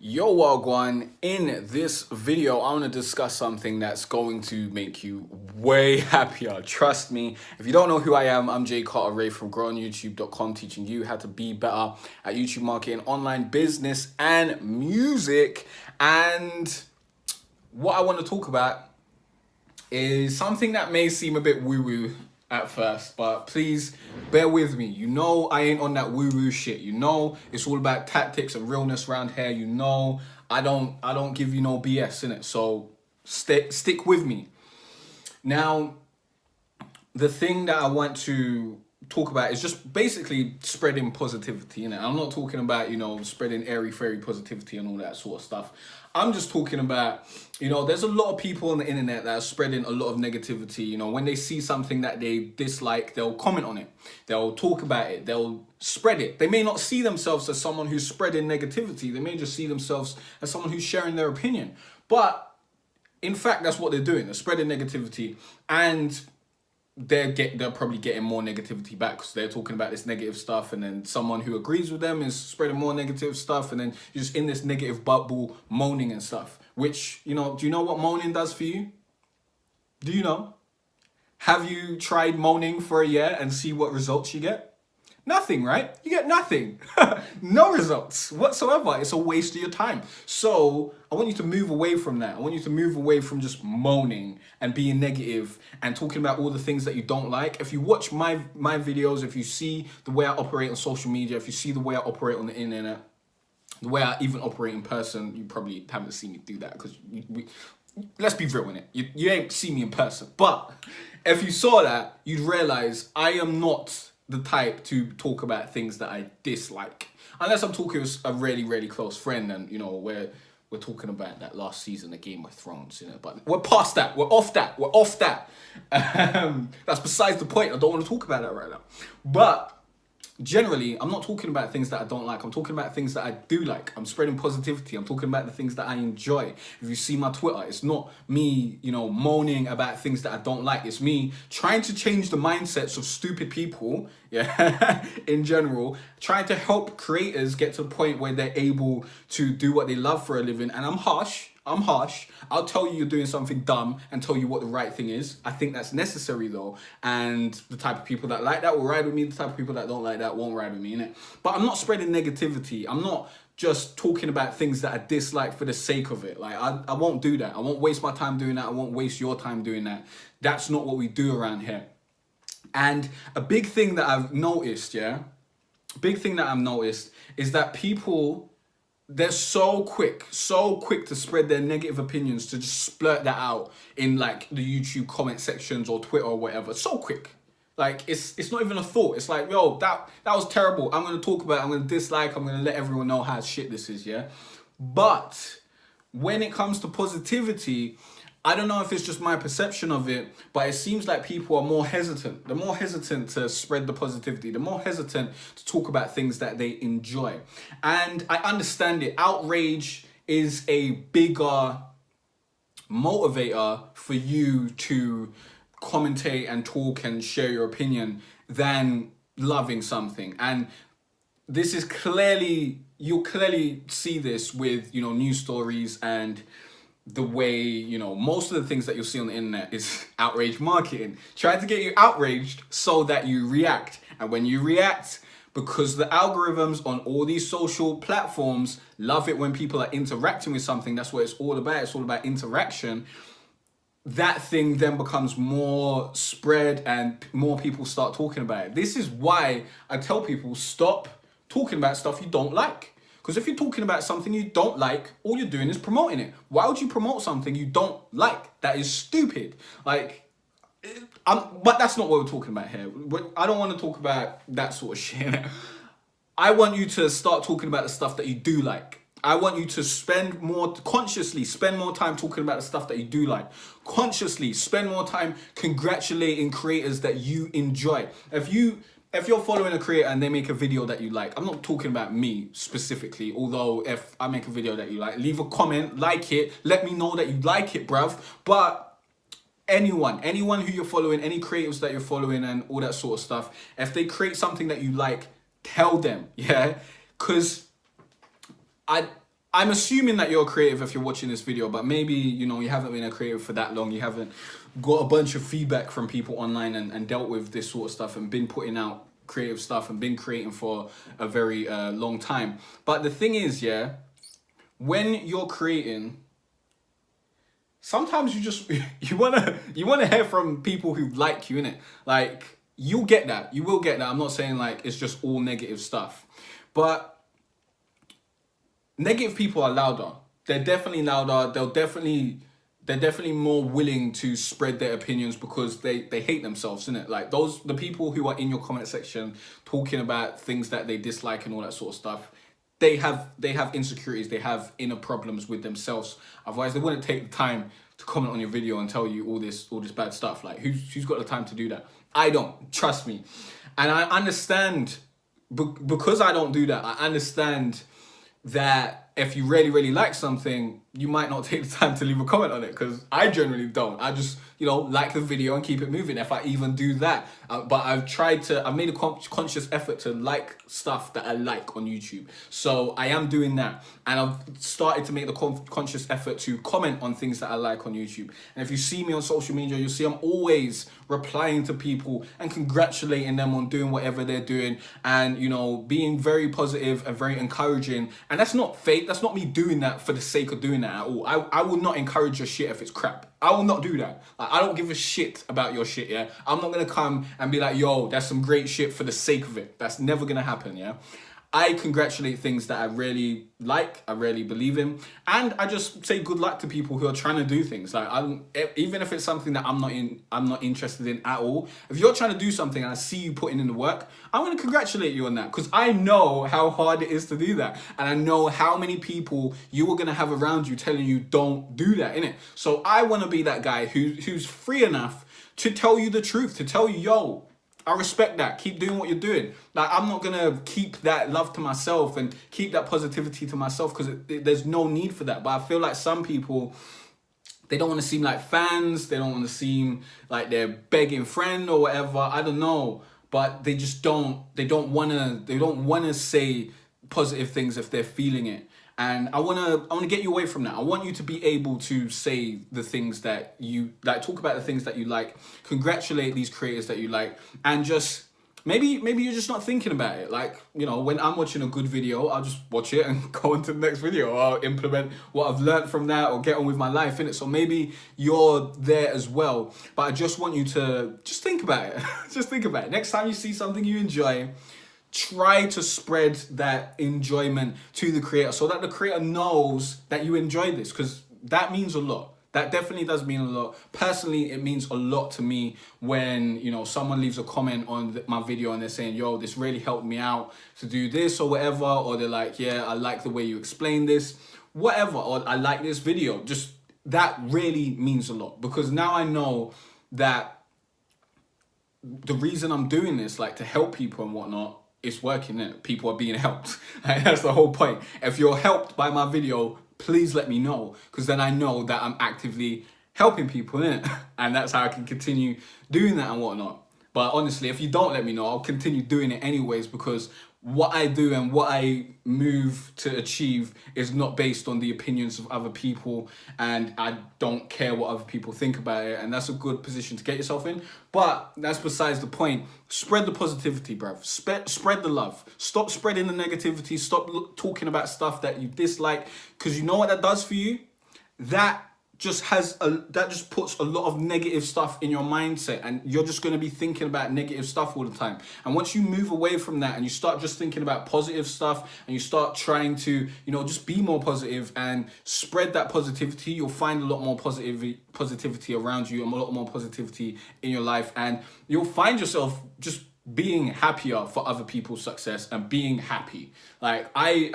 Yo, Wagwan, in this video, I want to discuss something that's going to make you way happier. Trust me. If you don't know who I am, I'm Jay Cartere from growonyoutube.com, teaching you how to be better at YouTube marketing, online business, and music. And what I want to talk about is something that may seem a bit woo-woo at first, but please bear with me. You know I ain't on that woo-woo shit. You know it's all about tactics and realness around here. You know I don't give you no BS in it. So stick with me. Now, the thing that I want to talk about is just basically spreading positivity in it. I'm not talking about, spreading airy fairy positivity and all that sort of stuff. I'm just talking about, there's a lot of people on the internet that are spreading a lot of negativity. When they see something that they dislike, they'll comment on it. They'll talk about it. They'll spread it. They may not see themselves as someone who's spreading negativity. They may just see themselves as someone who's sharing their opinion. But in fact, that's what they're doing. They're spreading negativity, and they're probably getting more negativity back because they're talking about this negative stuff, and then someone who agrees with them is spreading more negative stuff, and then you're just in this negative bubble moaning and stuff, which, do you know what moaning does for you? Do you know? Have you tried moaning for a year and see what results you get? Nothing, right? You get nothing. No results whatsoever. It's a waste of your time. So I want you to move away from that. I want you to move away from just moaning and being negative and talking about all the things that you don't like. If you watch my videos, if you see the way I operate on social media, if you see the way I operate on the internet, the way I even operate in person, you probably haven't seen me do that because let's be real in it. You ain't seen me in person. But if you saw that, you'd realize I am not the type to talk about things that I dislike. Unless I'm talking with a really, really close friend and, we're talking about that last season of Game of Thrones, But we're past that. We're off that. That's besides the point. I don't want to talk about that right now. But generally, I'm not talking about things that I don't like. I'm talking about things that I do like. I'm spreading positivity. I'm talking about the things that I enjoy. If you see my Twitter, it's not me, moaning about things that I don't like. It's me trying to change the mindsets of stupid people, in general, trying to help creators get to a point where they're able to do what they love for a living. And I'm harsh. I'll tell you you're doing something dumb and tell you what the right thing is. I think that's necessary though. And the type of people that like that will ride with me. The type of people that don't like that won't ride with me, innit? But I'm not spreading negativity. I'm not just talking about things that I dislike for the sake of it. Like, I won't do that. I won't waste my time doing that. I won't waste your time doing that. That's not what we do around here. And a big thing that I've noticed, is that people, they're so quick to spread their negative opinions, to just splurt that out in like the YouTube comment sections or Twitter or whatever. So quick. Like it's not even a thought. It's like, yo, that was terrible. I'm going to talk about it. I'm going to dislike. I'm going to let everyone know how shit this is, yeah? But when it comes to positivity, I don't know if it's just my perception of it, but it seems like people are more hesitant. They're more hesitant to spread the positivity. They're more hesitant to talk about things that they enjoy. And I understand it. Outrage is a bigger motivator for you to commentate and talk and share your opinion than loving something. And this is you'll clearly see this with, news stories and the way, most of the things that you'll see on the internet is outrage marketing. Trying to get you outraged so that you react. And when you react, because the algorithms on all these social platforms love it when people are interacting with something, that's what it's all about. It's all about interaction. That thing then becomes more spread and more people start talking about it. This is why I tell people, stop talking about stuff you don't like. Because if you're talking about something you don't like, all you're doing is promoting it. Why would you promote something you don't like? That is stupid. But that's not what we're talking about here. I don't want to talk about that sort of shit. I want you to start talking about the stuff that you do like. I want you to consciously spend more time talking about the stuff that you do like. Consciously spend more time congratulating creators that you enjoy. If you're following a creator and they make a video that you like, I'm not talking about me specifically, although if I make a video that you like, leave a comment, like it, let me know that you like it, bruv. But anyone who you're following, any creators that you're following and all that sort of stuff, if they create something that you like, tell them, yeah? Because I'm assuming that you're creative if you're watching this video, but maybe, you know, you haven't been a creative for that long. You haven't got a bunch of feedback from people online and dealt with this sort of stuff and been putting out creative stuff and been creating for a very long time. But the thing is, yeah, when you're creating, sometimes you wanna hear from people who like you, innit? Like, you'll get that. You will get that. I'm not saying like it's just all negative stuff, but negative people are louder. They're definitely louder. They're definitely more willing to spread their opinions because they hate themselves, innit? Like the people who are in your comment section talking about things that they dislike and all that sort of stuff, they have insecurities, they have inner problems with themselves. Otherwise they wouldn't take the time to comment on your video and tell you all this bad stuff. Like who's got the time to do that? I don't, trust me. And I understand, because I don't do that, I understand that if you really, really like something, you might not take the time to leave a comment on it, because I generally don't. I just, you know, like the video and keep it moving, if I even do that. But I've made a conscious effort to like stuff that I like on YouTube. So I am doing that. And I've started to make the conscious effort to comment on things that I like on YouTube. And if you see me on social media, you'll see I'm always replying to people and congratulating them on doing whatever they're doing, and, you know, being very positive and very encouraging. And that's not fake. That's not me doing that for the sake of doing that at all. I will not encourage your shit if it's crap. I will not do that. Like, I don't give a shit about your shit, yeah? I'm not gonna come and be like, yo, that's some great shit for the sake of it. That's never gonna happen, yeah? I congratulate things that I really like, I really believe in, and I just say good luck to people who are trying to do things. Like, even if it's something that I'm not interested in at all. If you're trying to do something and I see you putting in the work, I'm gonna congratulate you on that, because I know how hard it is to do that, and I know how many people you are gonna have around you telling you don't do that, innit? So I want to be that guy who's free enough to tell you the truth, to tell you, yo, I respect that. Keep doing what you're doing. Like, I'm not going to keep that love to myself and keep that positivity to myself, because there's no need for that. But I feel like some people, they don't want to seem like fans. They don't want to seem like they're begging friend or whatever. I don't know. But they just don't want to say positive things if they're feeling it. And I want to get you away from that. I want you to be able to say the things that you like, talk about the things that you like, congratulate these creators that you like, and just maybe you're just not thinking about it. Like, you know, when I'm watching a good video, I'll just watch it and go on to the next video, or I'll implement what I've learned from that or get on with my life, innit? So maybe you're there as well. But I just want you to just think about it. Just think about it. Next time you see something you enjoy, try to spread that enjoyment to the creator, so that the creator knows that you enjoy this, because that means a lot. That definitely does mean a lot. Personally, it means a lot to me when, you know, someone leaves a comment on my video and they're saying, yo, this really helped me out to do this or whatever, or they're like, yeah, I like the way you explain this, whatever, or I like this video. Just that really means a lot, because now I know that the reason I'm doing this, like, to help people and whatnot, it's working, it. People are being helped. That's the whole point. If you're helped by my video, please let me know, because then I know that I'm actively helping people, innit? And that's how I can continue doing that and whatnot. But honestly, if you don't let me know, I'll continue doing it anyways, because what I do and what I move to achieve is not based on the opinions of other people, and I don't care what other people think about it, and that's a good position to get yourself in. But that's besides the point. Spread the positivity, bruv. Spread the love. Stop spreading the negativity. Stop talking about stuff that you dislike, because you know what that does for you? That just puts a lot of negative stuff in your mindset, and you're just going to be thinking about negative stuff all the time. And once you move away from that and you start just thinking about positive stuff, and you start trying to, you know, just be more positive and spread that positivity, you'll find a lot more positivity around you and a lot more positivity in your life, and you'll find yourself just being happier for other people's success and being happy. Like, I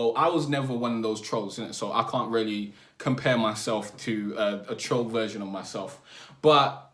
was never one of those trolls, innit? So I can't really compare myself to a troll version of myself. But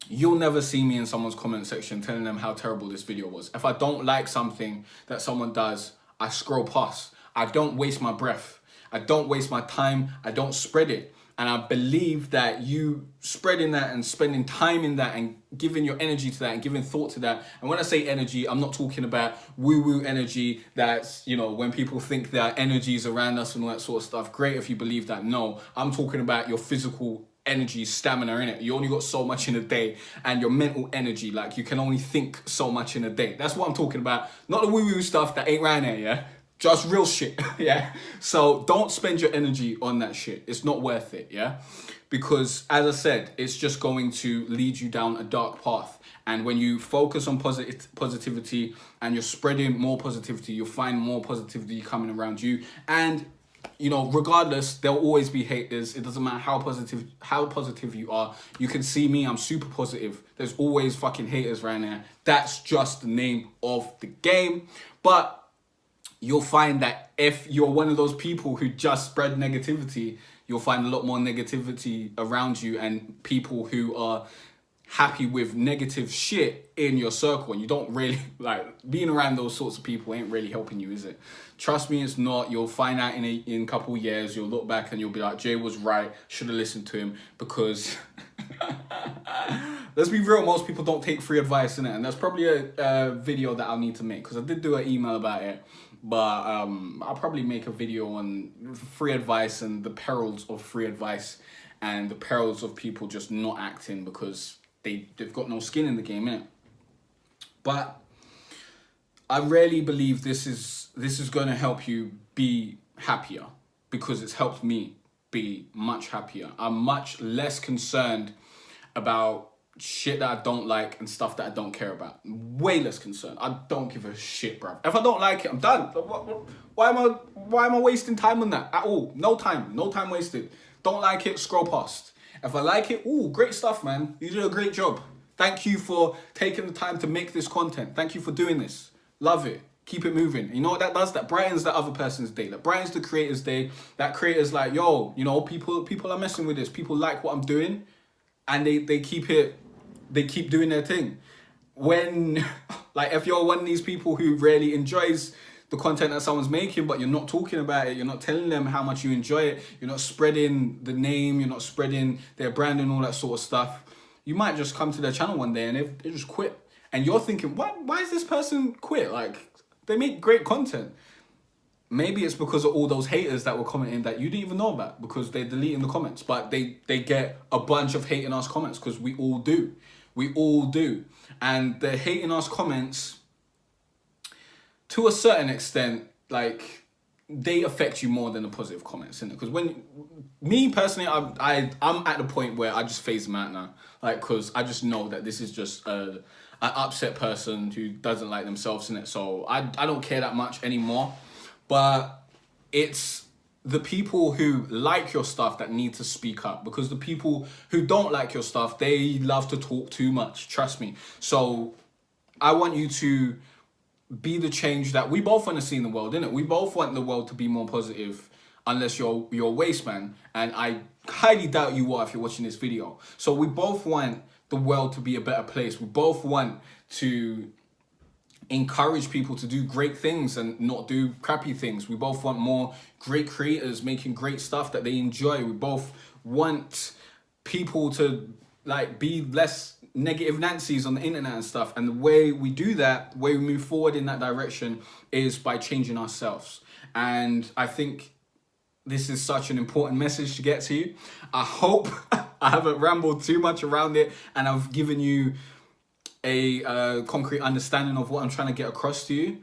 you'll never see me in someone's comment section telling them how terrible this video was. If I don't like something that someone does, I scroll past. I don't waste my breath. I don't waste my time. I don't spread it. And I believe that you spreading that and spending time in that and giving your energy to that and giving thought to that. And when I say energy, I'm not talking about woo-woo energy that's, you know, when people think there are energies around us and all that sort of stuff. Great if you believe that. No, I'm talking about your physical energy, stamina in it. You only got so much in a day, and your mental energy, like you can only think so much in a day. That's what I'm talking about. Not the woo-woo stuff that ain't around here, yeah? Just real shit, yeah? So don't spend your energy on that shit. It's not worth it, yeah? Because as I said, it's just going to lead you down a dark path. And when you focus on positivity and you're spreading more positivity, you'll find more positivity coming around you. And you know, regardless, there'll always be haters. It doesn't matter how positive you are. You can see me, I'm super positive. There's always fucking haters right now. That's just the name of the game. But you'll find that if you're one of those people who just spread negativity, you'll find a lot more negativity around you and people who are happy with negative shit in your circle. And you don't really, like, being around those sorts of people ain't really helping you, is it? Trust me, it's not. You'll find out in a couple of years, you'll look back and you'll be like, Jay was right, should have listened to him. Because let's be real, most people don't take free advice, innit? And that's probably a video that I'll need to make, because I did do an email about it. But I'll probably make a video on free advice and the perils of free advice and the perils of people just not acting because they've got no skin in the game, innit? But I really believe this is going to help you be happier, because it's helped me be much happier. I'm much less concerned about shit that I don't like and stuff that I don't care about. Way less concerned. I don't give a shit, bruv. If I don't like it, I'm done. Why am I wasting time on that at all? No time wasted. Don't like it, scroll past. If I like it, ooh, great stuff, man. You did a great job. Thank you for taking the time to make this content. Thank you for doing this. Love it. Keep it moving. You know what that does? That brightens that other person's day. That brightens the creator's day. That creator's like, yo, you know, people are messing with this. People like what I'm doing, and they keep doing their thing. When, like, if you're one of these people who really enjoys the content that someone's making, but you're not talking about it, you're not telling them how much you enjoy it, you're not spreading the name, you're not spreading their brand and all that sort of stuff, you might just come to their channel one day and they just quit. And you're thinking, why is this person quit? Like, they make great content. Maybe it's because of all those haters that were commenting that you didn't even know about, because they're deleting the comments. But they get a bunch of hating us comments, because we all do. We all do. And the hating us comments, to a certain extent, like, they affect you more than the positive comments, innit? Because when, me personally, I'm at the point where I just phase them out now. Like, because I just know that this is just an upset person who doesn't like themselves, innit? So I don't care that much anymore. But it's the people who like your stuff that need to speak up, because the people who don't like your stuff, they love to talk too much, trust me. So I want you to be the change that we both want to see in the world, innit? We both want the world to be more positive, unless you're a waste man, and I highly doubt you are if you're watching this video. So we both want the world to be a better place. We both want to encourage people to do great things and not do crappy things. We both want more great creators making great stuff that they enjoy. We both want people to, like, be less negative Nancy's on the internet and stuff. And the way we do that, the way we move forward in that direction, is by changing ourselves. And I think this is such an important message to get to you. I hope I haven't rambled too much around it and I've given you a concrete understanding of what I'm trying to get across to you.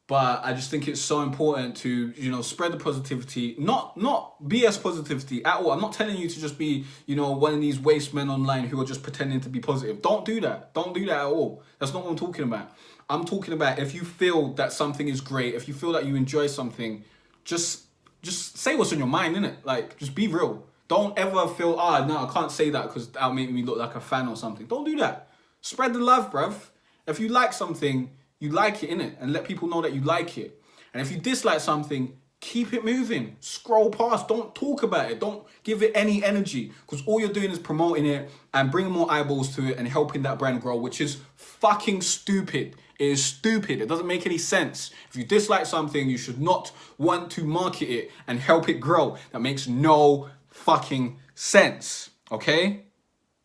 But I just think it's so important to, you know, spread the positivity, not BS positivity at all. I'm not telling you to just be, you know, one of these waste men online who are just pretending to be positive. Don't do that. Don't do that at all. That's not what I'm talking about. I'm talking about, if you feel that something is great, if you feel that you enjoy something, just say what's on your mind, innit? Like, just be real. Don't ever feel, no, I can't say that because that'll make me look like a fan or something. Don't do that. Spread the love, bruv. If you like something, you like it, innit? And let people know that you like it. And if you dislike something, keep it moving. Scroll past. Don't talk about it. Don't give it any energy, because all you're doing is promoting it and bringing more eyeballs to it and helping that brand grow, which is fucking stupid. It is stupid. It doesn't make any sense. If you dislike something, you should not want to market it and help it grow. That makes no fucking sense, okay?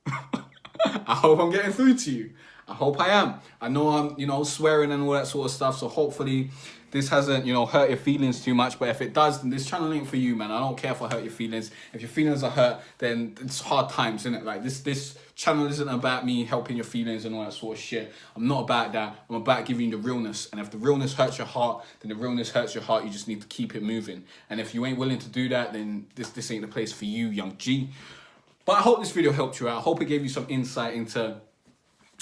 I hope I'm getting through to you. I hope I am. I know I'm, swearing and all that sort of stuff. So hopefully this hasn't, hurt your feelings too much. But if it does, then this channel ain't for you, man. I don't care if I hurt your feelings. If your feelings are hurt, then it's hard times, isn't it? Like this channel isn't about me helping your feelings and all that sort of shit. I'm not about that. I'm about giving you the realness. And if the realness hurts your heart, then the realness hurts your heart. You just need to keep it moving. And if you ain't willing to do that, then this ain't the place for you, young G. But I hope this video helped you out. I hope it gave you some insight into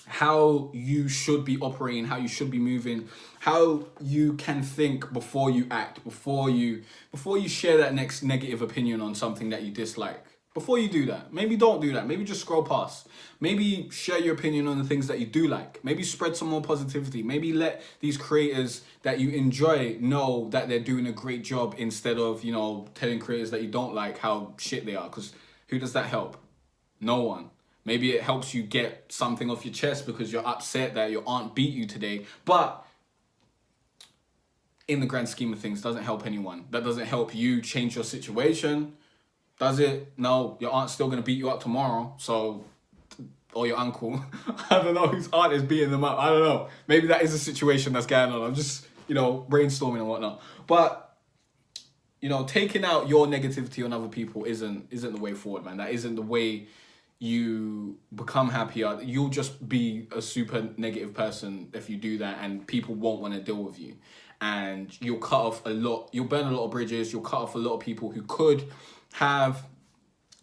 how you should be operating, how you should be moving, how you can think before you act, before you share that next negative opinion on something that you dislike. Before you do that, maybe don't do that. Maybe just scroll past. Maybe share your opinion on the things that you do like. Maybe spread some more positivity. Maybe let these creators that you enjoy know that they're doing a great job instead of, telling creators that you don't like how shit they are. Because who does that help? No one. Maybe it helps you get something off your chest because you're upset that your aunt beat you today. But in the grand scheme of things, doesn't help anyone. That doesn't help you change your situation. Does it? No, your aunt's still going to beat you up tomorrow. So, or your uncle. I don't know whose aunt is beating them up. I don't know. Maybe that is a situation that's going on. I'm just, brainstorming and whatnot. But taking out your negativity on other people isn't the way forward, man. That isn't the way you become happier. You'll just be a super negative person if you do that, and people won't want to deal with you. And you'll burn a lot of bridges, you'll cut off a lot of people who could have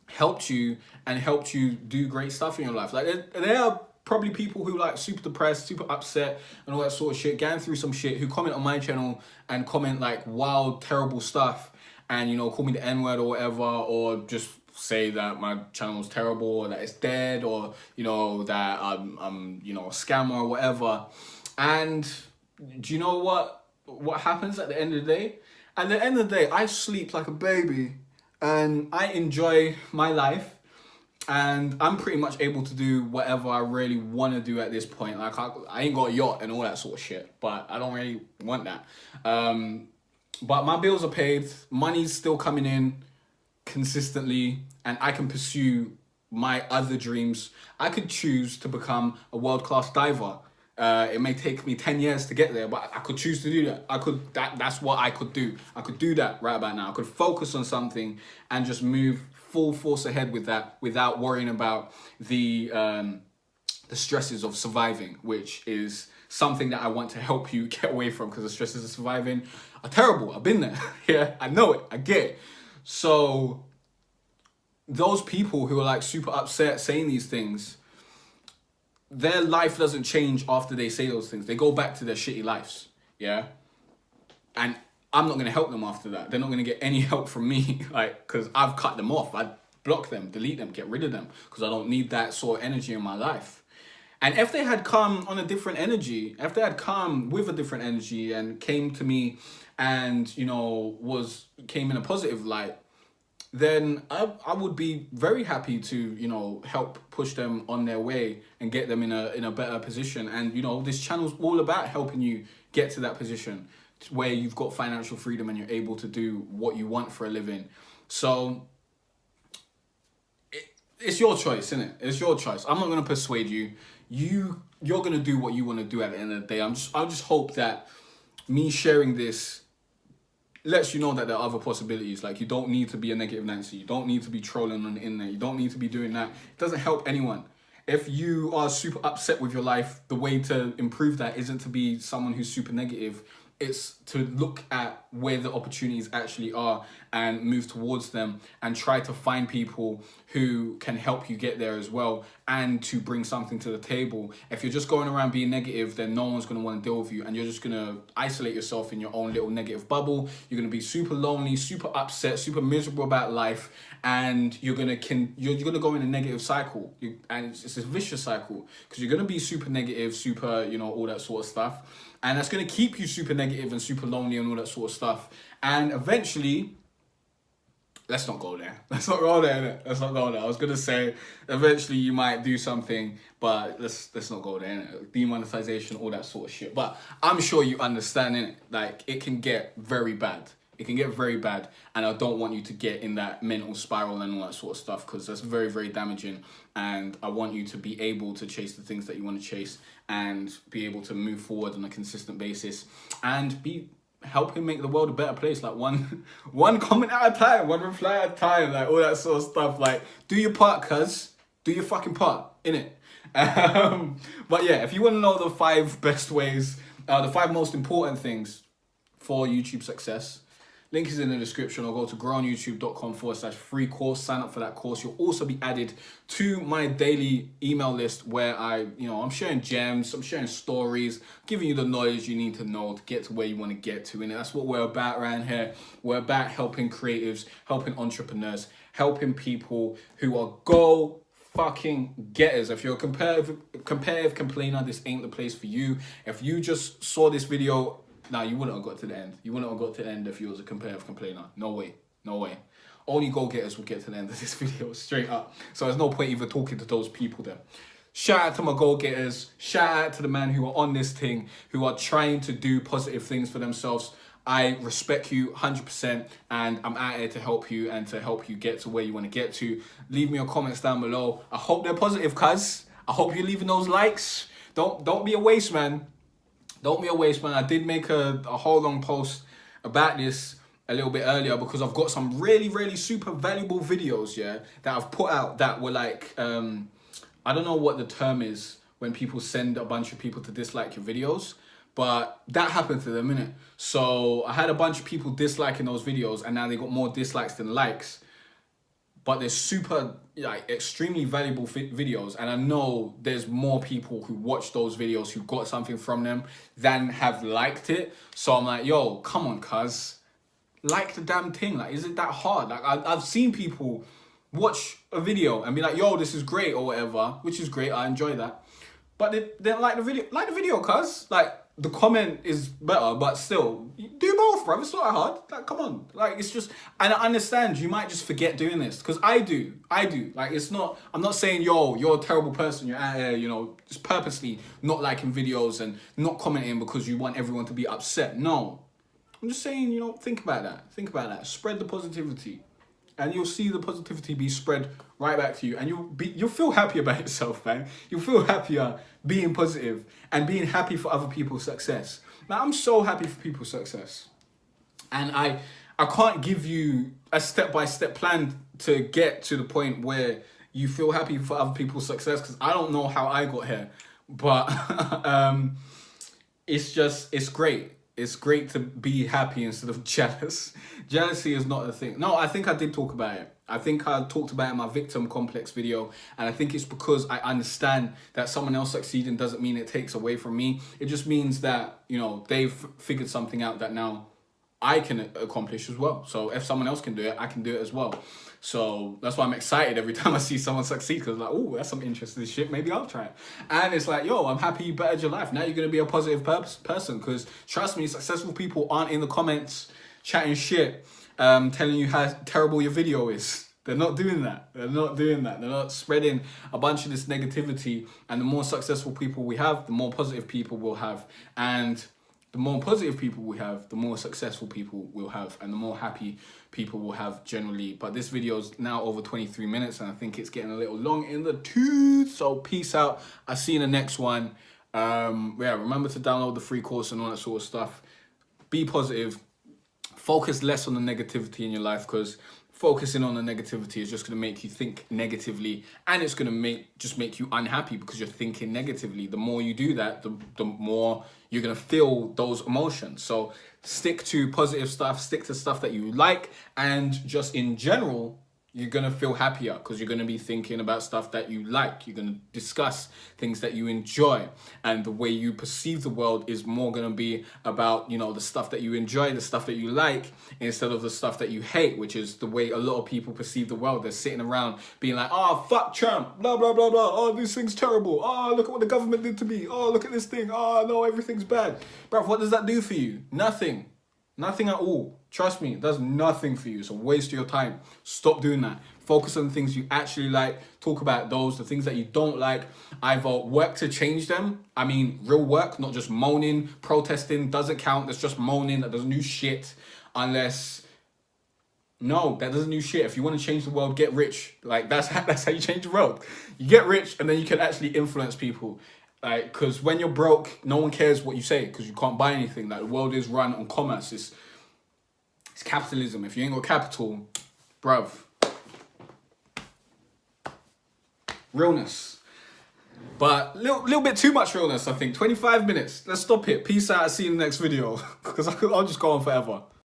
helped you do great stuff in your life. Like there are probably people who like super depressed, super upset and all that sort of shit, going through some shit, who comment on my channel and comment like wild, terrible stuff and, call me the N-word or whatever, or just say that my channel is terrible or that it's dead or, that I'm a scammer or whatever. And do you know what happens at the end of the day? At the end of the day, I sleep like a baby and I enjoy my life. And I'm pretty much able to do whatever I really want to do at this point. Like, I ain't got a yacht and all that sort of shit, but I don't really want that. But my bills are paid. Money's still coming in consistently, and I can pursue my other dreams. I could choose to become a world-class diver. It may take me 10 years to get there, but I could choose to do that. That's what I could do. I could do that right about now. I could focus on something and just move full force ahead with that without worrying about the stresses of surviving, which is something that I want to help you get away from, because the stresses of surviving are terrible. I've been there. Yeah, I know it. I get it. So those people who are like super upset saying these things, their life doesn't change after they say those things. They go back to their shitty lives. Yeah. And I'm not going to help them after that. They're not going to get any help from me, like, because I've cut them off. I block them, delete them, get rid of them, because I don't need that sort of energy in my life. And if they had come on a different energy, if they had come with a different energy and came to me and, came in a positive light, then I would be very happy to, help push them on their way and get them in a better position. And, this channel's all about helping you get to that position where you've got financial freedom and you're able to do what you want for a living. So it's your choice, isn't it? It's your choice. I'm not going to persuade you. You're going to do what you want to do at the end of the day. I just hope that me sharing this lets you know that there are other possibilities. Like, you don't need to be a negative Nancy. You don't need to be trolling on the internet. You don't need to be doing that. It doesn't help anyone. If you are super upset with your life, the way to improve that isn't to be someone who's super negative. It's to look at where the opportunities actually are and move towards them and try to find people who can help you get there as well and to bring something to the table. If you're just going around being negative, then no one's going to want to deal with you and you're just going to isolate yourself in your own little negative bubble. You're going to be super lonely, super upset, super miserable about life, and you're going to go in a negative cycle. And it's a vicious cycle because you're going to be super negative, super, all that sort of stuff. And that's going to keep you super negative and super lonely and all that sort of stuff. And eventually, let's not go there. Let's not go there, innit? Let's not go there. I was going to say, eventually you might do something, but let's not go there, innit? Demonetization, all that sort of shit. But I'm sure you understand, innit? Like, it can get very bad. It can get very bad, and I don't want you to get in that mental spiral and all that sort of stuff, because that's very, very damaging. And I want you to be able to chase the things that you want to chase and be able to move forward on a consistent basis and be helping make the world a better place, like one comment at a time, one reply at a time, like all that sort of stuff. Like, do your part, cuz. Do your fucking part, innit? But yeah, if you want to know the 5 best ways, the 5 most important things for YouTube success, link is in the description, or go to growonyoutube.com/free course. Sign up for that course. You'll also be added to my daily email list where I'm sharing gems, I'm sharing stories, giving you the knowledge you need to know to get to where you want to get to. And that's what we're about around here. We're about helping creatives, helping entrepreneurs, helping people who are goal fucking getters. If you're a competitive complainer, this ain't the place for you. If you just saw this video, you wouldn't have got to the end. You wouldn't have got to the end if you was a competitive complainer. No way. No way. Only go-getters will get to the end of this video, straight up. So there's no point even talking to those people there. Shout out to my go-getters. Shout out to the men who are on this thing, who are trying to do positive things for themselves. I respect you 100%, and I'm out here to help you and to help you get to where you want to get to. Leave me your comments down below. I hope they're positive, cuz. I hope you're leaving those likes. Don't be a waste, man. Don't be a waste, man. I did make a whole long post about this a little bit earlier because I've got some really, really super valuable videos, yeah, that I've put out that were like, I don't know what the term is when people send a bunch of people to dislike your videos, but that happened to them, innit? So I had a bunch of people disliking those videos, and now they got more dislikes than likes. But they're super, extremely valuable videos. And I know there's more people who watch those videos who got something from them than have liked it. So I'm like, yo, come on, cuz. Like the damn thing. Like, is it that hard? Like, I've seen people watch a video and be like, yo, this is great or whatever, which is great. I enjoy that. But they don't like the video. Like the video, cuz. Like, the comment is better, but still, do both, bro. It's not that hard. Like, come on. Like, it's just, and I understand you might just forget doing this, because I do. Like, it's not, I'm not saying, yo, you're a terrible person. You're out here, just purposely not liking videos and not commenting because you want everyone to be upset. No. I'm just saying, think about that. Think about that. Spread the positivity. And you'll see the positivity be spread right back to you. And you'll feel happy about yourself, man. You'll feel happier being positive and being happy for other people's success. Now, I'm so happy for people's success. And I can't give you a step-by-step plan to get to the point where you feel happy for other people's success, because I don't know how I got here. But it's great. It's great to be happy instead of jealous. Jealousy is not a thing. No, I think I did talk about it. I think I talked about it in my victim complex video. And I think it's because I understand that someone else succeeding doesn't mean it takes away from me. It just means that, they've figured something out that now I can accomplish as well. So if someone else can do it, I can do it as well. So that's why I'm excited every time I see someone succeed, because like, oh, that's some interesting shit. Maybe I'll try it. And it's like, yo, I'm happy you bettered your life. Now you're going to be a positive person, because trust me, successful people aren't in the comments chatting shit, telling you how terrible your video is. They're not doing that. They're not spreading a bunch of this negativity. And the more successful people we have, the more positive people we'll have. And the more positive people we have, the more successful people we'll have, and the more happy people will have generally. But this video is now over 23 minutes, and I think it's getting a little long in the tooth. So peace out. I'll see you in the next one. Remember to download the free course and all that sort of stuff. Be positive. Focus less on the negativity in your life, because focusing on the negativity is just going to make you think negatively, and it's going to make you unhappy because you're thinking negatively. The more you do that, the more you're going to feel those emotions. So stick to positive stuff, stick to stuff that you like, and just in general, you're going to feel happier because you're going to be thinking about stuff that you like. You're going to discuss things that you enjoy. And the way you perceive the world is more going to be about, the stuff that you enjoy, the stuff that you like, instead of the stuff that you hate, which is the way a lot of people perceive the world. They're sitting around being like, oh, fuck Trump, blah, blah, blah, blah. Oh, this thing's terrible. Oh, look at what the government did to me. Oh, look at this thing. Oh, no, everything's bad. Bruv, what does that do for you? Nothing. Nothing at all. Trust me, it does nothing for you. It's a waste of your time. Stop doing that. Focus on the things you actually like. Talk about those. The things that you don't like, either work to change them. I mean, real work, not just moaning. Protesting doesn't count. That's just moaning. That doesn't do shit. unless... No, that doesn't do shit. If you want to change the world, get rich. Like, that's how you change the world. You get rich, and then you can actually influence people. Like, because when you're broke, no one cares what you say, because you can't buy anything. Like, the world is run on commerce. It's capitalism. If you ain't got capital, bruv. Realness. But little bit too much realness, I think. 25 minutes. Let's stop it. Peace out. I'll see you in the next video. Because I'll just go on forever.